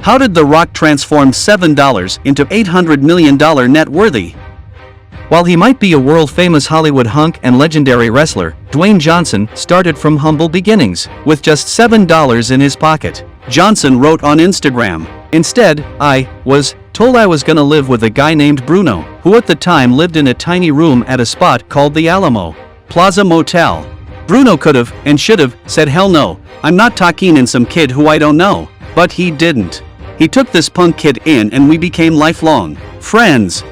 How did The Rock transform $7 into $800 million net worthy? While he might be a world-famous Hollywood hunk and legendary wrestler, Dwayne Johnson started from humble beginnings, with just $7 in his pocket. Johnson wrote on Instagram, "Instead, I was told I was gonna live with a guy named Bruno, who at the time lived in a tiny room at a spot called the Alamo Plaza Motel. Bruno could've, and should've, said hell no, I'm not talking in some kid who I don't know. But he didn't. He took this punk kid in and we became lifelong friends."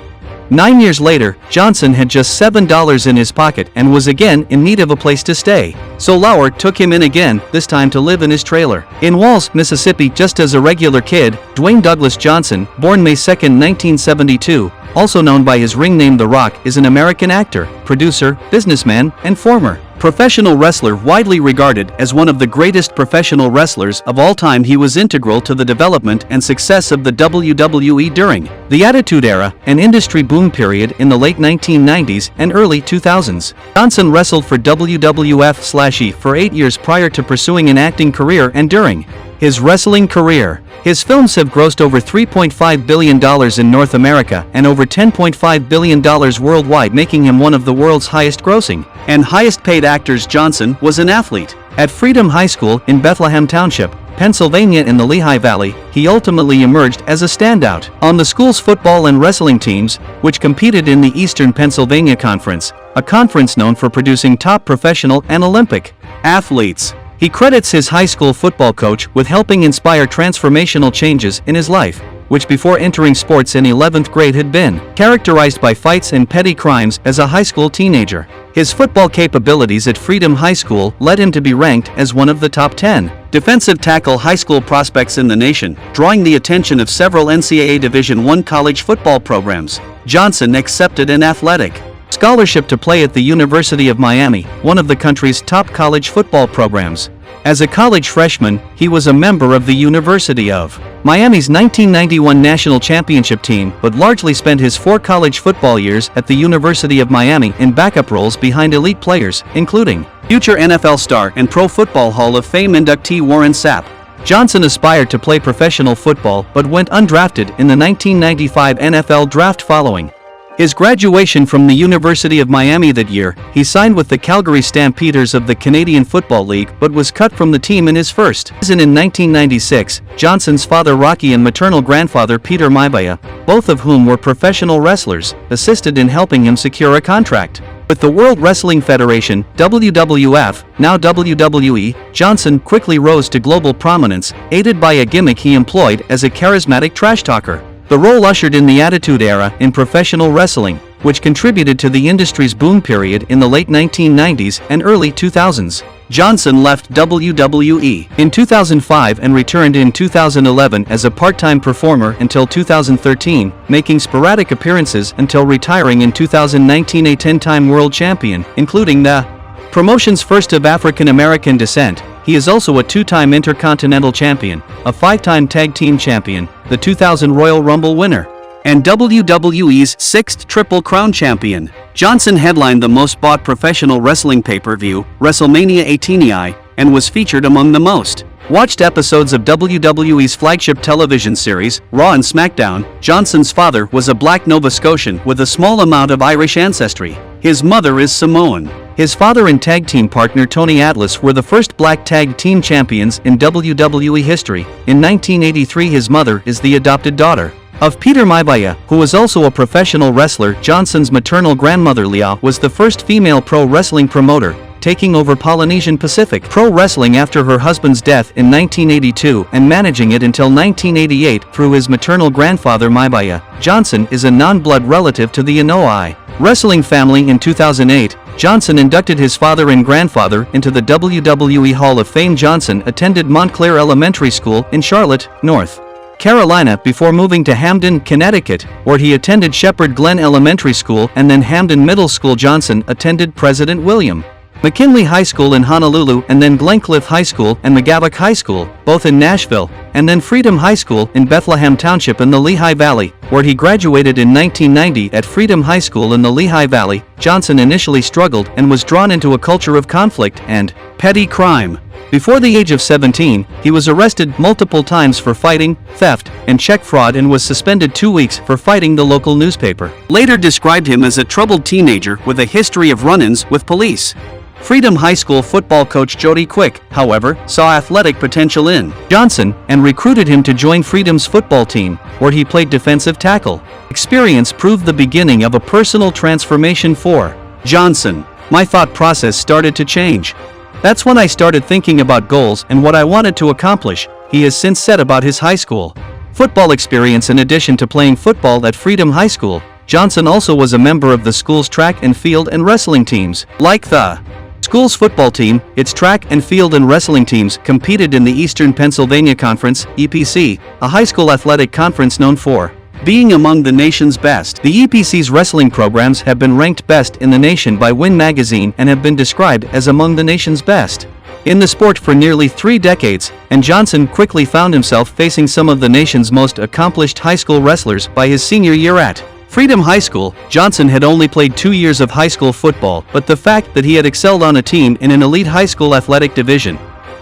9 years later, Johnson had just $7 in his pocket and was again in need of a place to stay. So Lauer took him in again, this time to live in his trailer in Walls, Mississippi. Just as a regular kid, Dwayne Douglas Johnson, born May 2, 1972, also known by his ring name The Rock, is an American actor, producer, businessman, and former professional wrestler. Widely regarded as one of the greatest professional wrestlers of all time, he was integral to the development and success of the WWE during the Attitude Era, an industry boom period in the late 1990s and early 2000s. Johnson wrestled for WWF/E for 8 years prior to pursuing an acting career, and during his wrestling career, his films have grossed over $3.5 billion in North America and over $10.5 billion worldwide, making him one of the world's highest-grossing and highest-paid actors. Johnson was an athlete at Freedom High School in Bethlehem Township, Pennsylvania in the Lehigh Valley. He ultimately emerged as a standout on the school's football and wrestling teams, which competed in the Eastern Pennsylvania Conference, a conference known for producing top professional and Olympic athletes. He credits his high school football coach with helping inspire transformational changes in his life, which before entering sports in 11th grade had been characterized by fights and petty crimes as a high school teenager. His football capabilities at Freedom High School led him to be ranked as one of the top 10 defensive tackle high school prospects in the nation, drawing the attention of several NCAA Division I college football programs. Johnson accepted an athletic scholarship to play at the University of Miami, one of the country's top college football programs. As a college freshman, he was a member of the University of Miami's 1991 national championship team, but largely spent his 4 college football years at the University of Miami in backup roles behind elite players, including future NFL star and Pro Football Hall of Fame inductee Warren Sapp. Johnson aspired to play professional football but went undrafted in the 1995 NFL draft. Following his graduation from the University of Miami that year, he signed with the Calgary Stampeders of the Canadian Football League but was cut from the team in his first season in 1996. Johnson's father Rocky and maternal grandfather Peter Maibaya, both of whom were professional wrestlers, assisted in helping him secure a contract with the World Wrestling Federation, WWF, now WWE. Johnson quickly rose to global prominence, aided by a gimmick he employed as a charismatic trash talker. The role ushered in the Attitude Era in professional wrestling, which contributed to the industry's boom period in the late 1990s and early 2000s. Johnson left WWE in 2005 and returned in 2011 as a part-time performer until 2013, making sporadic appearances until retiring in 2019 a 10-time world champion, including the promotion's first of African American descent. He is also a 2-time Intercontinental Champion, a 5-time Tag Team Champion, the 2000 Royal Rumble winner, and WWE's 6th Triple Crown Champion. Johnson headlined the most bought professional wrestling pay-per-view, WrestleMania 18, and was featured among the most watched episodes of WWE's flagship television series, Raw and SmackDown. Johnson's father was a black Nova Scotian with a small amount of Irish ancestry. His mother is Samoan. His father and tag team partner Tony Atlas were the first black tag team champions in WWE history. In 1983, his mother is the adopted daughter of Peter Maibaya, who was also a professional wrestler. Johnson's maternal grandmother Leah was the first female pro wrestling promoter, taking over Polynesian Pacific Pro Wrestling after her husband's death in 1982 and managing it until 1988 through his maternal grandfather Maibaya. Johnson is a non-blood relative to the Anoa'i wrestling family. In 2008, Johnson inducted his father and grandfather into the WWE Hall of Fame. Johnson attended Montclair Elementary School in Charlotte, North Carolina before moving to Hamden, Connecticut, where he attended Shepherd Glen Elementary School and then Hamden Middle School. Johnson attended President William McKinley High School in Honolulu and then Glencliff High School and McGavock High School, both in Nashville, and then Freedom High School in Bethlehem Township in the Lehigh Valley, where he graduated in 1990. At Freedom High School in the Lehigh Valley, Johnson initially struggled and was drawn into a culture of conflict and petty crime. Before the age of 17, he was arrested multiple times for fighting, theft, and check fraud and was suspended 2 weeks for fighting the local newspaper. Later described him as a troubled teenager with a history of run-ins with police. Freedom High School football coach Jody Quick, however, saw athletic potential in Johnson and recruited him to join Freedom's football team, where he played defensive tackle. Experience proved the beginning of a personal transformation for Johnson. My thought process started to change. That's when I started thinking about goals and what I wanted to accomplish, he has since said about his high school football experience. In addition to playing football at Freedom High School, Johnson also was a member of the school's track and field and wrestling teams. Like the school's football team, its track and field and wrestling teams competed in the Eastern Pennsylvania Conference, EPC, a high school athletic conference known for being among the nation's best. The EPC's wrestling programs have been ranked best in the nation by Win magazine and have been described as among the nation's best in the sport for nearly 3 decades, and Johnson quickly found himself facing some of the nation's most accomplished high school wrestlers by his senior year at Freedom High School. Johnson had only played 2 years of high school football, but the fact that he had excelled on a team in an elite high school athletic division,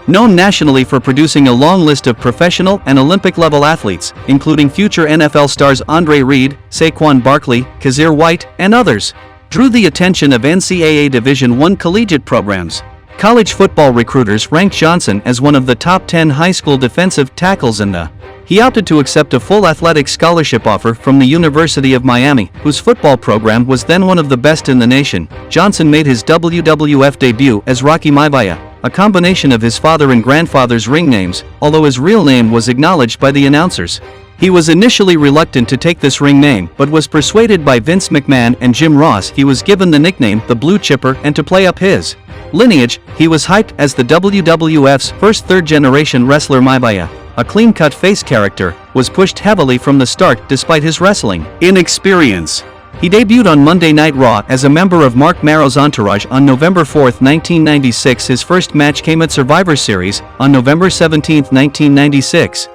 known nationally for producing a long list of professional and Olympic-level athletes, including future NFL stars Andre Reed, Saquon Barkley, Kazir White, and others, drew the attention of NCAA Division I collegiate programs. College football recruiters ranked Johnson as one of the top 10 high school defensive tackles in the. He opted to accept a full athletic scholarship offer from the University of Miami, whose football program was then one of the best in the nation. Johnson made his WWF debut as Rocky Maivia, a combination of his father and grandfather's ring names, although his real name was acknowledged by the announcers. He was initially reluctant to take this ring name but was persuaded by Vince McMahon and Jim Ross. He was given the nickname the Blue Chipper, and to play up his lineage, he was hyped as the WWF's first third-generation wrestler. Maivia, a clean-cut face character, was pushed heavily from the start despite his wrestling inexperience. He debuted on Monday Night Raw as a member of Mark Marrow's entourage on November 4, 1996. His first match came at Survivor Series on November 17, 1996.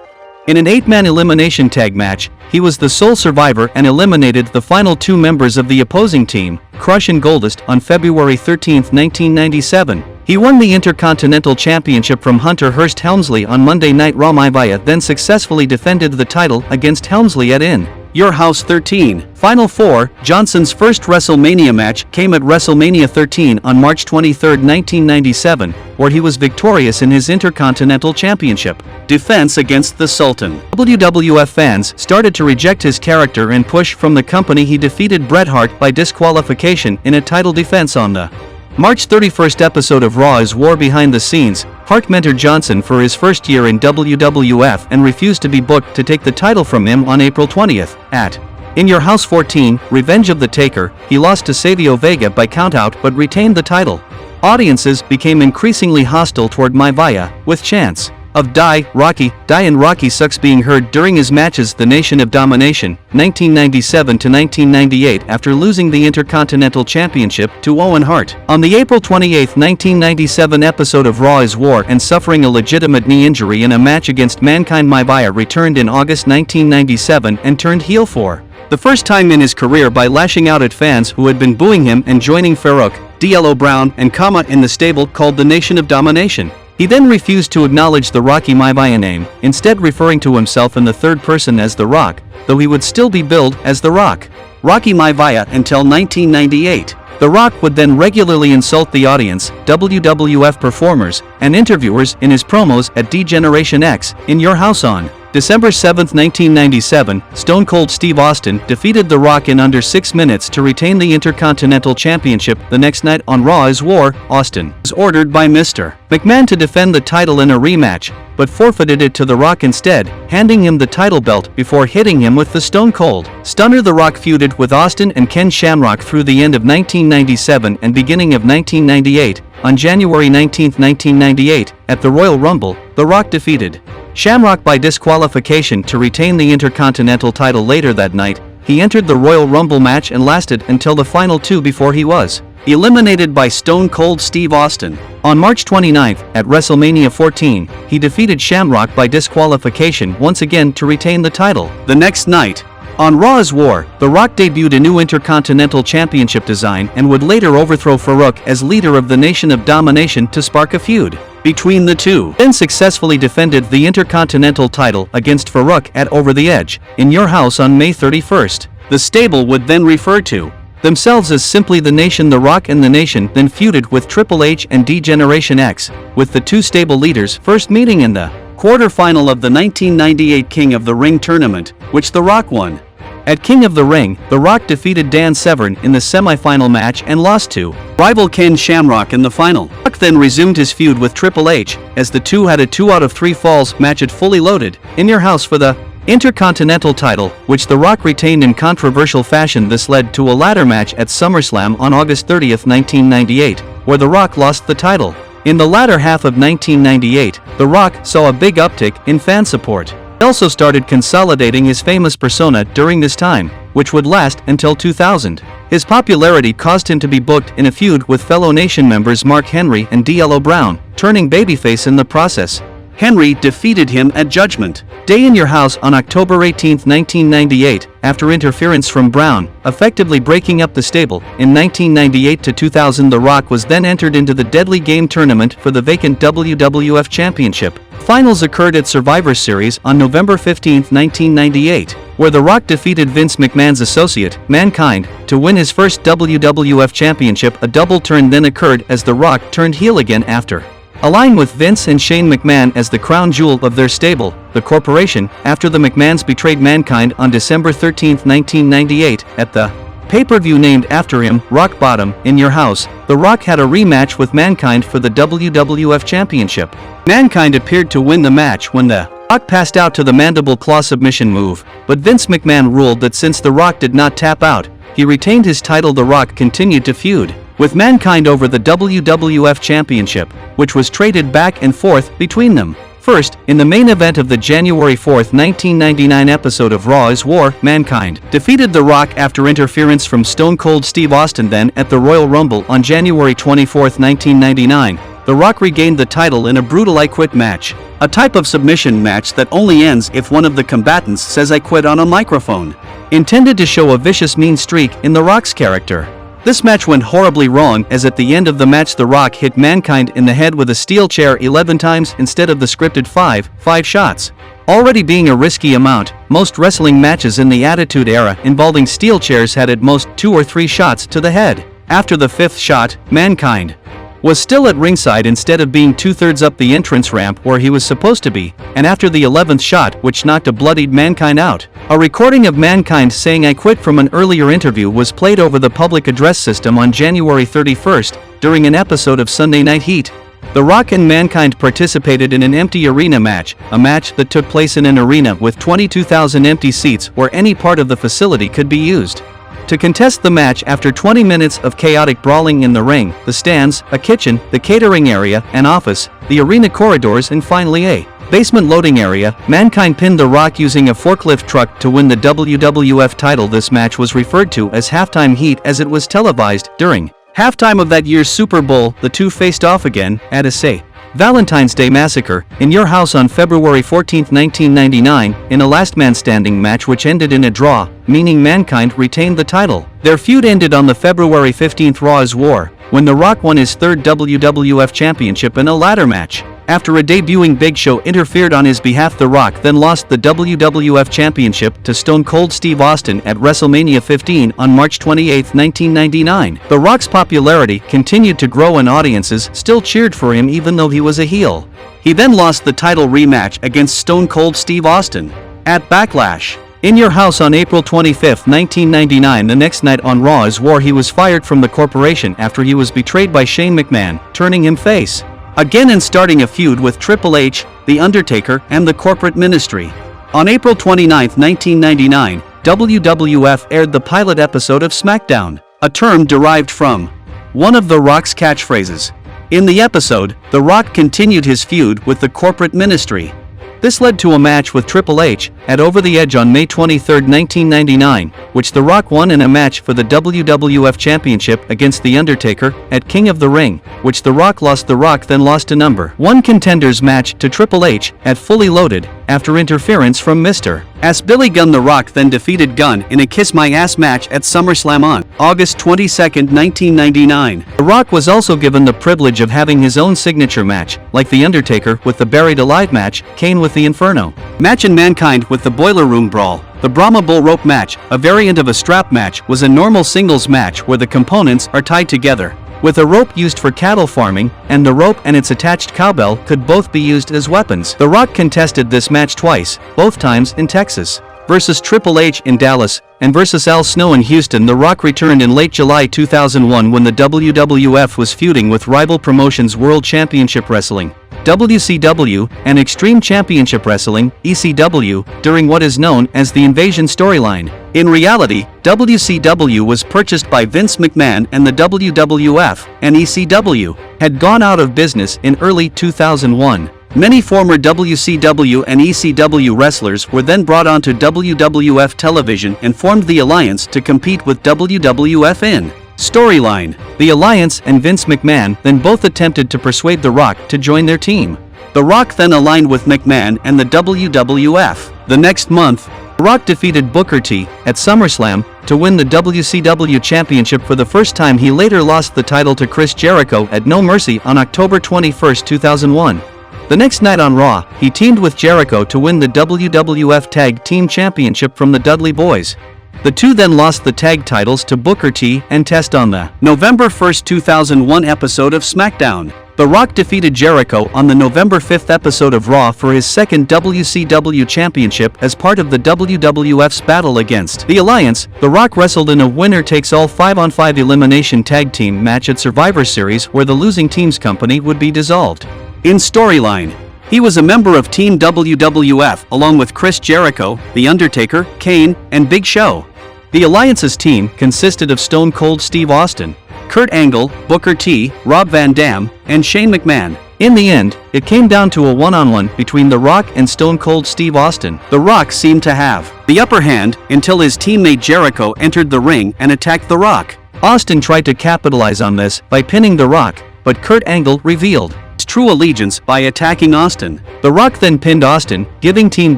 In an 8-man elimination tag match, he was the sole survivor and eliminated the final 2 members of the opposing team, Crush and Goldust, on February 13, 1997. He won the Intercontinental Championship from Hunter Hearst Helmsley on Monday Night Raw. Maivia then successfully defended the title against Helmsley at In Your House 13. Final 4. Johnson's first WrestleMania match came at WrestleMania 13 on March 23, 1997, where he was victorious in his Intercontinental Championship defense against the Sultan. WWF fans started to reject his character and push from the company. He defeated Bret Hart by disqualification in a title defense on the March 31st episode of Raw is War Behind the Scenes. Hart mentored Johnson for his first year in WWF and refused to be booked to take the title from him on April 20th. At In Your House 14, Revenge of the Taker, he lost to Savio Vega by countout but retained the title. Audiences became increasingly hostile toward Maivia, with chants of Die, Rocky, Die and Rocky Sucks being heard during his matches. The Nation of Domination, 1997 to 1998, after losing the Intercontinental Championship to Owen Hart on the April 28, 1997 episode of Raw is War and suffering a legitimate knee injury in a match against Mankind. Maivia returned in August 1997 and turned heel for the first time in his career by lashing out at fans who had been booing him and joining Farouk, D'Lo Brown, and Kama in the stable called the Nation of Domination. He then refused to acknowledge the Rocky Maivia name, instead referring to himself in the third person as The Rock, though he would still be billed as The Rock. Rocky Maivia until 1998. The Rock would then regularly insult the audience, WWF performers, and interviewers in his promos at D-Generation X, In Your House on December 7, 1997, Stone Cold Steve Austin defeated The Rock in under 6 minutes to retain the Intercontinental Championship. The next night on Raw is War, Austin was ordered by Mr. McMahon to defend the title in a rematch, but forfeited it to The Rock instead, handing him the title belt before hitting him with the Stone Cold Stunner. The Rock feuded with Austin and Ken Shamrock through the end of 1997 and beginning of 1998. On January 19, 1998, at the Royal Rumble, The Rock defeated Shamrock by disqualification to retain the Intercontinental title. Later that night, he entered the Royal Rumble match and lasted until the final 2 before he was eliminated by Stone Cold Steve Austin. On March 29, at WrestleMania 14, he defeated Shamrock by disqualification once again to retain the title. The next night, on Raw is War, The Rock debuted a new Intercontinental Championship design and would later overthrow Farouk as leader of the Nation of Domination to spark a feud between the two. Then successfully defended the Intercontinental title against Farouk at Over the Edge, in Your House on May 31st. The stable would then refer to themselves as simply The Nation. The Rock and The Nation then feuded with Triple H and D-Generation X, with the two stable leaders first meeting in the quarter-final of the 1998 King of the Ring tournament, which The Rock won. At King of the Ring, The Rock defeated Dan Severn in the semi-final match and lost to rival Ken Shamrock in the final. Rock then resumed his feud with Triple H, as the two had a 2 out of 3 falls match at Fully Loaded, in Your House for the Intercontinental title, which The Rock retained in controversial fashion. This led to a ladder match at SummerSlam on August 30, 1998, where The Rock lost the title. In the latter half of 1998, The Rock saw a big uptick in fan support. He also started consolidating his famous persona during this time, which would last until 2000. His popularity caused him to be booked in a feud with fellow Nation members Mark Henry and D'Lo Brown, turning babyface in the process. Henry defeated him at Judgment Day in Your House on October 18, 1998, after interference from Brown, effectively breaking up the stable. In 1998 to 2000, The Rock was then entered into the Deadly Game tournament for the vacant WWF Championship. Finals occurred at Survivor Series on November 15, 1998, where The Rock defeated Vince McMahon's associate, Mankind, to win his first WWF Championship. A double turn then occurred as The Rock turned heel again after allying with Vince and Shane McMahon as the crown jewel of their stable, the Corporation, after the McMahons betrayed Mankind on December 13, 1998, at the pay-per-view named after him, Rock Bottom, in Your House. The Rock had a rematch with Mankind for the WWF Championship. Mankind appeared to win the match when The Rock passed out to the mandible claw submission move, but Vince McMahon ruled that since The Rock did not tap out, he retained his title. The Rock continued to feud with Mankind over the WWF Championship, which was traded back and forth between them. First, in the main event of the January 4, 1999 episode of Raw is War, Mankind defeated The Rock after interference from Stone Cold Steve Austin. Then, at the Royal Rumble on January 24, 1999, The Rock regained the title in a brutal I Quit match, a type of submission match that only ends if one of the combatants says I quit on a microphone, intended to show a vicious mean streak in The Rock's character. This match went horribly wrong, as at the end of the match The Rock hit Mankind in the head with a steel chair 11 times instead of the scripted 5 shots. Already being a risky amount, most wrestling matches in the Attitude Era involving steel chairs had at most 2 or 3 shots to the head. After the 5th shot, Mankind was still at ringside instead of being 2/3 up the entrance ramp where he was supposed to be, and after the 11th shot, which knocked a bloodied Mankind out. A recording of Mankind saying I quit from an earlier interview was played over the public address system on January 31st, during an episode of Sunday Night Heat. The Rock and Mankind participated in an empty arena match, a match that took place in an arena with 22,000 empty seats where any part of the facility could be used. To contest the match, after 20 minutes of chaotic brawling in the ring, the stands, a kitchen, the catering area, an office, the arena corridors, and finally a basement loading area, Mankind pinned The Rock using a forklift truck to win the WWF title. This match was referred to as Halftime Heat as it was televised. During halftime of that year's Super Bowl, the two faced off again at a Say Valentine's Day Massacre in Your House on February 14, 1999, in a last man standing match which ended in a draw, meaning Mankind retained the title. Their feud ended on the February 15 Raw is War, when The Rock won his 3rd WWF Championship in a ladder match. After a debuting Big Show interfered on his behalf, The Rock then lost the WWF Championship to Stone Cold Steve Austin at WrestleMania 15 on March 28, 1999. The Rock's popularity continued to grow and audiences still cheered for him even though he was a heel. He then lost the title rematch against Stone Cold Steve Austin at Backlash in Your House on April 25, 1999. The next night on Raw is War, he was fired from the Corporation after he was betrayed by Shane McMahon, turning him face again and starting a feud with Triple H, The Undertaker, and the corporate ministry. On April 29, 1999, WWF aired the pilot episode of SmackDown, a term derived from one of The Rock's catchphrases. In the episode, The Rock continued his feud with the corporate ministry. This led to a match with Triple H at Over the Edge on May 23, 1999, which The Rock won in a match for the WWF Championship against The Undertaker at King of the Ring, which The Rock lost. The Rock then lost a number 1 Contenders match to Triple H at Fully Loaded after interference from Mr. as Billy Gunn The Rock then defeated Gunn in a Kiss My Ass match at SummerSlam on August 22, 1999. The Rock was also given the privilege of having his own signature match, like The Undertaker with the Buried Alive match, Kane with the Inferno match and Mankind with the Boiler Room Brawl. The Brahma Bull Rope match, a variant of a strap match, was a normal singles match where the components are tied together with a rope used for cattle farming, and the rope and its attached cowbell could both be used as weapons. The Rock contested this match twice, both times in Texas, versus Triple H in Dallas, and versus Al Snow in Houston. The Rock returned in late July 2001 when the WWF was feuding with rival promotions World Championship Wrestling, WCW, and Extreme Championship Wrestling, ECW, during what is known as the Invasion storyline. In reality, WCW was purchased by Vince McMahon, and the WWF and ECW had gone out of business in early 2001. Many former WCW and ECW wrestlers were then brought onto WWF television and formed the Alliance to compete with WWF in storyline. The Alliance and Vince McMahon then both attempted to persuade The Rock to join their team. The Rock then aligned with McMahon and the WWF. The next month, The Rock defeated Booker T at SummerSlam to win the WCW Championship for the first time. He later lost the title to Chris Jericho at No Mercy on October 21, 2001. The next night on Raw, he teamed with Jericho to win the WWF Tag Team Championship from the Dudley Boys. The two then lost the tag titles to Booker T and Test on the November 1, 2001 episode of SmackDown. The Rock defeated Jericho on the November 5th episode of Raw for his second WCW Championship as part of the WWF's battle against the Alliance. The Rock wrestled in a winner-takes-all 5-on-5 elimination tag team match at Survivor Series where the losing team's company would be dissolved. In storyline, he was a member of Team WWF along with Chris Jericho, The Undertaker, Kane, and Big Show. The Alliance's team consisted of Stone Cold Steve Austin, Kurt Angle, Booker T, Rob Van Dam, and Shane McMahon. In the end, it came down to a one-on-one between The Rock and Stone Cold Steve Austin. The Rock seemed to have the upper hand until his teammate Jericho entered the ring and attacked The Rock. Austin tried to capitalize on this by pinning The Rock, but Kurt Angle revealed his true allegiance by attacking Austin. The Rock then pinned Austin, giving Team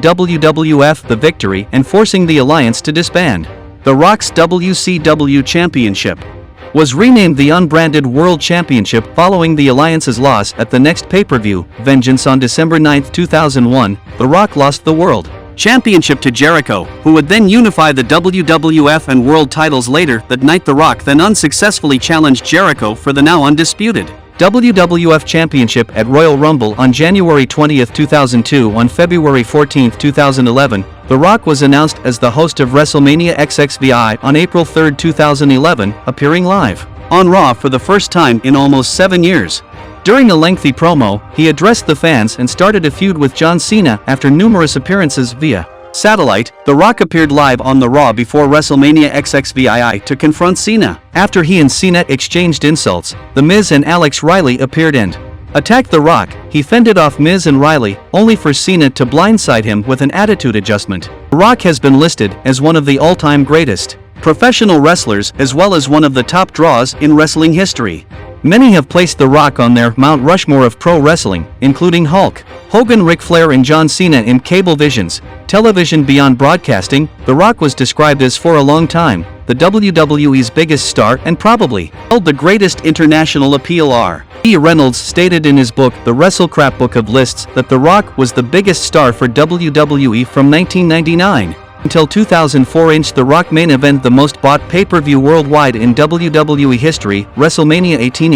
WWF the victory and forcing the Alliance to disband. The Rock's WCW Championship was renamed the Unbranded World Championship following the Alliance's loss at the next pay-per-view, Vengeance, on December 9, 2001. The Rock lost the World Championship to Jericho, who would then unify the WWF and World titles later that night. The Rock then unsuccessfully challenged Jericho for the now undisputed WWF Championship at Royal Rumble on January 20, 2002. On February 14, 2011, The Rock was announced as the host of WrestleMania XXVI on April 3, 2011, appearing live on Raw for the first time in almost 7 years. During a lengthy promo, he addressed the fans and started a feud with John Cena. After numerous appearances via satellite, The Rock appeared live on the Raw before WrestleMania XXVII to confront Cena. After he and Cena exchanged insults, The Miz and Alex Riley appeared and attacked The Rock. He fended off Miz and Riley, only for Cena to blindside him with an attitude adjustment. The Rock has been listed as one of the all-time greatest professional wrestlers as well as one of the top draws in wrestling history. Many have placed The Rock on their Mount Rushmore of pro wrestling, including Hulk Hogan, Ric Flair, and John Cena. In Cablevision's television beyond broadcasting, The Rock was described as, for a long time, the WWE's biggest star and probably held the greatest international appeal. R. E. Reynolds stated in his book, The WrestleCrap Book of Lists, that The Rock was the biggest star for WWE from 1999 until 2004. The Rock main event, the most bought pay-per-view worldwide in WWE history, WrestleMania 18,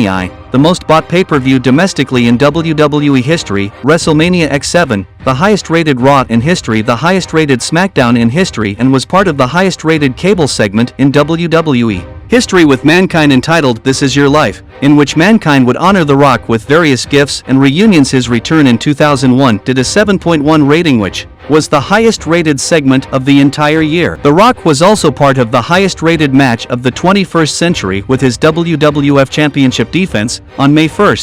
the most bought pay-per-view domestically in WWE history, WrestleMania X7, the highest-rated Raw in history, the highest-rated SmackDown in history, and was part of the highest-rated cable segment in WWE history with Mankind entitled This Is Your Life, in which Mankind would honor The Rock with various gifts and reunions. His return in 2001 did a 7.1 rating, which was the highest-rated segment of the entire year. The Rock was also part of the highest-rated match of the 21st century with his WWF Championship defense on May 1,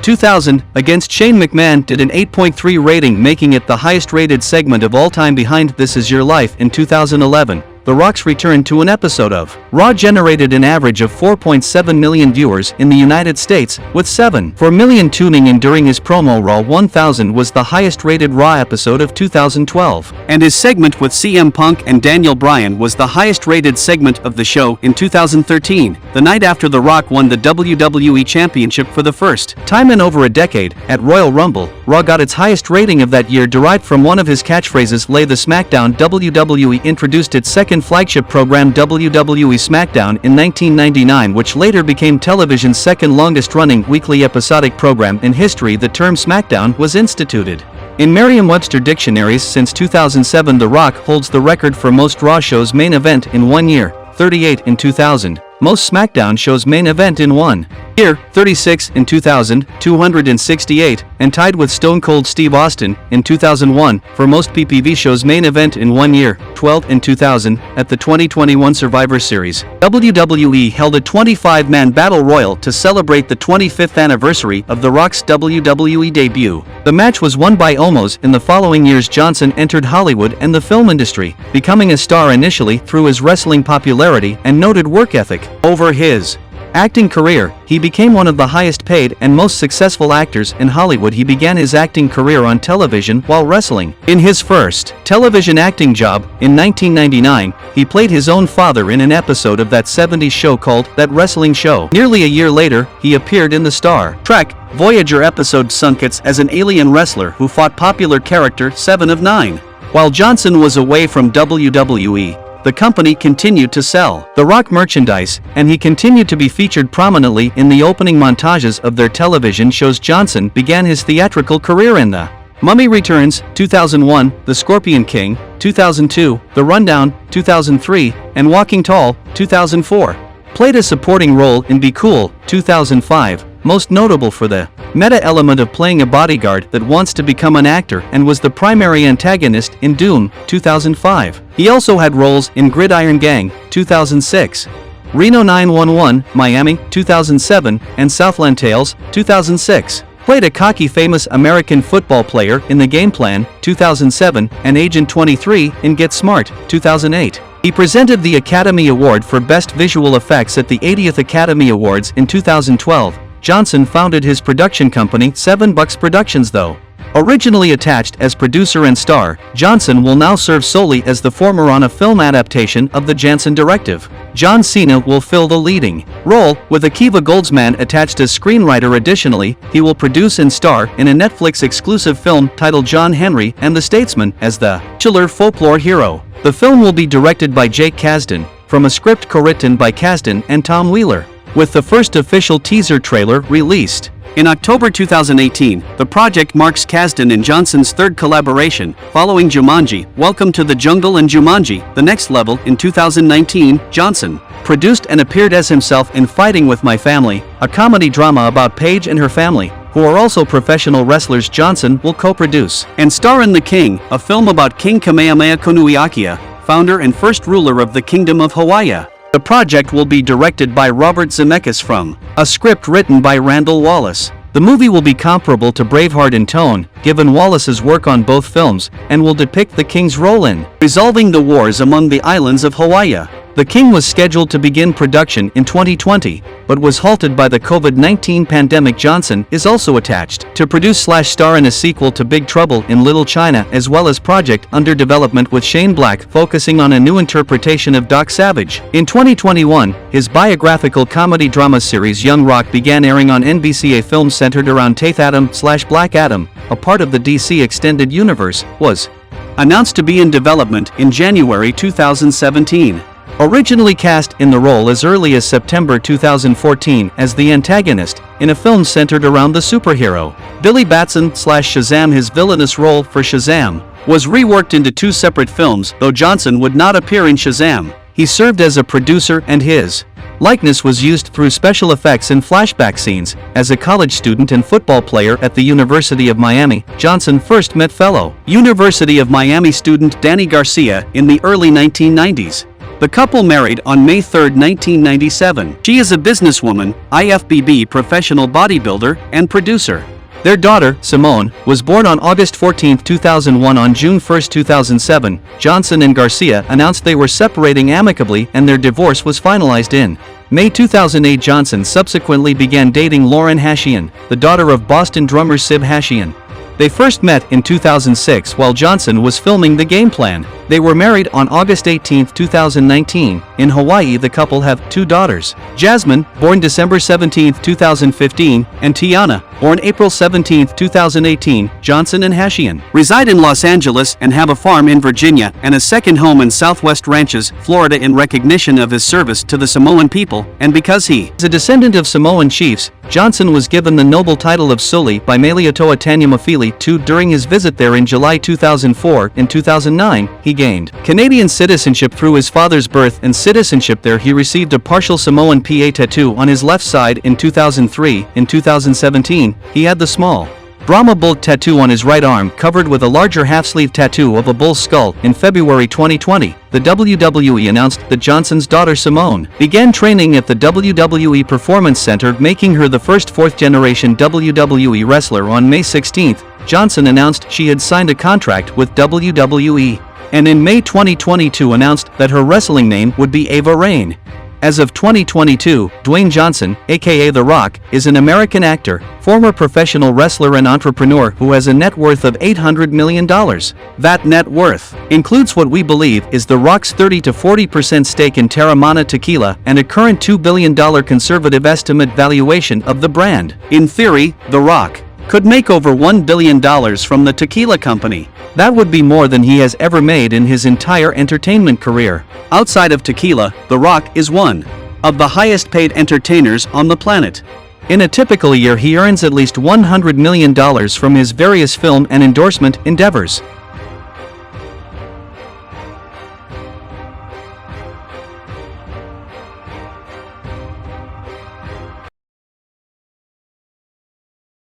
2000, against Shane McMahon, did an 8.3 rating, making it the highest-rated segment of all time behind This Is Your Life in 2011. The Rock's return to an episode of Raw generated an average of 4.7 million viewers in the United States, with 7.4 million tuning in during his promo. Raw 1000 was the highest-rated Raw episode of 2012, and his segment with CM Punk and Daniel Bryan was the highest-rated segment of the show in 2013, the night after The Rock won the WWE Championship for the first time in over a decade. At Royal Rumble, Raw got its highest rating of that year, derived from one of his catchphrases, "Lay the Smackdown." WWE introduced its second flagship program, WWE SmackDown, in 1999, which later became television's second longest-running weekly episodic program in history. The term SmackDown was instituted in Merriam-Webster dictionaries since 2007. The Rock holds the record for most Raw shows main event in 1 year, 38 in 2000. Most SmackDown shows main event in 1 year, 36 in 2000, 268, and tied with Stone Cold Steve Austin in 2001 for most PPV shows main event in 1 year, 12 in 2000. At the 2021 Survivor Series, WWE held a 25-man battle royal to celebrate the 25th anniversary of The Rock's WWE debut. The match was won by Omos. In the following years, Johnson entered Hollywood and the film industry, becoming a star initially through his wrestling popularity and noted work ethic. Over his acting career, he became one of the highest-paid and most successful actors in Hollywood. He began his acting career on television while wrestling. In his first television acting job, in 1999, he played his own father in an episode of that 70s show called That Wrestling Show. Nearly a year later, he appeared in the Star Trek Voyager episode Sunkets as an alien wrestler who fought popular character 7 of 9. While Johnson was away from WWE, the company continued to sell The Rock merchandise, and he continued to be featured prominently in the opening montages of their television shows. Johnson began his theatrical career in The Mummy Returns, 2001, The Scorpion King, 2002, The Rundown, 2003, and Walking Tall, 2004. Played a supporting role in Be Cool, 2005, most notable for the meta element of playing a bodyguard that wants to become an actor, and was the primary antagonist in Doom, 2005. He also had roles in Gridiron Gang, 2006, Reno 911, Miami, 2007, and Southland Tales, 2006. Played a cocky famous American football player in The Game Plan, 2007, and Agent 23 in Get Smart, 2008. He presented the Academy Award for Best Visual Effects at the 80th Academy Awards in 2012. Johnson founded his production company, $7 Productions. Though originally attached as producer and star, Johnson will now serve solely as the former on a film adaptation of the Jansen Directive. John Cena will fill the leading role, with Akiva Goldsman attached as screenwriter. Additionally, he will produce and star in a Netflix-exclusive film titled John Henry and the Statesman as the titular folklore hero. The film will be directed by Jake Kasdan, from a script co-written by Kasdan and Tom Wheeler, with the first official teaser trailer released in October 2018. The project marks Kasdan and Johnson's third collaboration, following Jumanji: Welcome to the Jungle and Jumanji: The Next Level in 2019. Johnson produced and appeared as himself in Fighting with My Family, a comedy drama about Paige and her family, who are also professional wrestlers. Johnson will co-produce and star in The King, a film about King Kamehameha Konuiakia, founder and first ruler of the Kingdom of Hawaii. The project will be directed by Robert Zemeckis from a script written by Randall Wallace. The movie will be comparable to Braveheart in tone, given Wallace's work on both films, and will depict the King's role in resolving the wars among the islands of Hawaii. The King was scheduled to begin production in 2020, but was halted by the COVID-19 pandemic. Johnson is also attached to produce/star in a sequel to Big Trouble in Little China, as well as project under development with Shane Black, focusing on a new interpretation of Doc Savage. In 2021, his biographical comedy drama series Young Rock began airing on NBC. A film centered around Taith Adam/Black Adam, a part of the DC Extended Universe, was announced to be in development in January 2017. Originally cast in the role as early as September 2014 as the antagonist in a film centered around the superhero Billy Batson/Shazam. His villainous role for Shazam was reworked into 2 separate films, though Johnson would not appear in Shazam. He served as a producer, and his likeness was used through special effects and flashback scenes. As a college student and football player at the University of Miami, Johnson first met fellow University of Miami student Danny Garcia in the early 1990s. The couple married on May 3, 1997. She is a businesswoman, IFBB professional bodybuilder, and producer. Their daughter, Simone, was born on August 14, 2001. On June 1, 2007, Johnson and Garcia announced they were separating amicably and their divorce was finalized in May 2008. Johnson subsequently began dating Lauren Hashian, the daughter of Boston drummer Sib Hashian. They first met in 2006 while Johnson was filming The Game Plan. They were married on August 18, 2019. In Hawaii, the couple have 2 daughters, Jasmine, born December 17, 2015, and Tiana, born April 17, 2018. Johnson and Hashian reside in Los Angeles and have a farm in Virginia and a second home in Southwest Ranches, Florida, in recognition of his service to the Samoan people, and because he is a descendant of Samoan chiefs. Johnson was given the noble title of Suli by Malietoa Tanyamafili II during his visit there in July 2004. In 2009, he gained Canadian citizenship through his father's birth and citizenship there. He received a partial Samoan PA tattoo on his left side in 2003. In 2017, he had the small Brahma bull tattoo on his right arm, covered with a larger half-sleeve tattoo of a bull's skull. In February 2020, the WWE announced that Johnson's daughter Simone began training at the WWE Performance Center, making her the first fourth-generation WWE wrestler. On May 16, Johnson announced she had signed a contract with WWE, and in May 2022 announced that her wrestling name would be Ava Raine. As of 2022, Dwayne Johnson, aka The Rock, is an American actor, former professional wrestler and entrepreneur who has a net worth of $800 million. That net worth includes what we believe is The Rock's 30 to 40% stake in Terramana Tequila and a current $2 billion conservative estimate valuation of the brand. In theory, The Rock could make over $1 billion from the tequila company. That would be more than he has ever made in his entire entertainment career. Outside of tequila, The Rock is one of the highest paid entertainers on the planet. In a typical year, he earns at least $100 million from his various film and endorsement endeavors.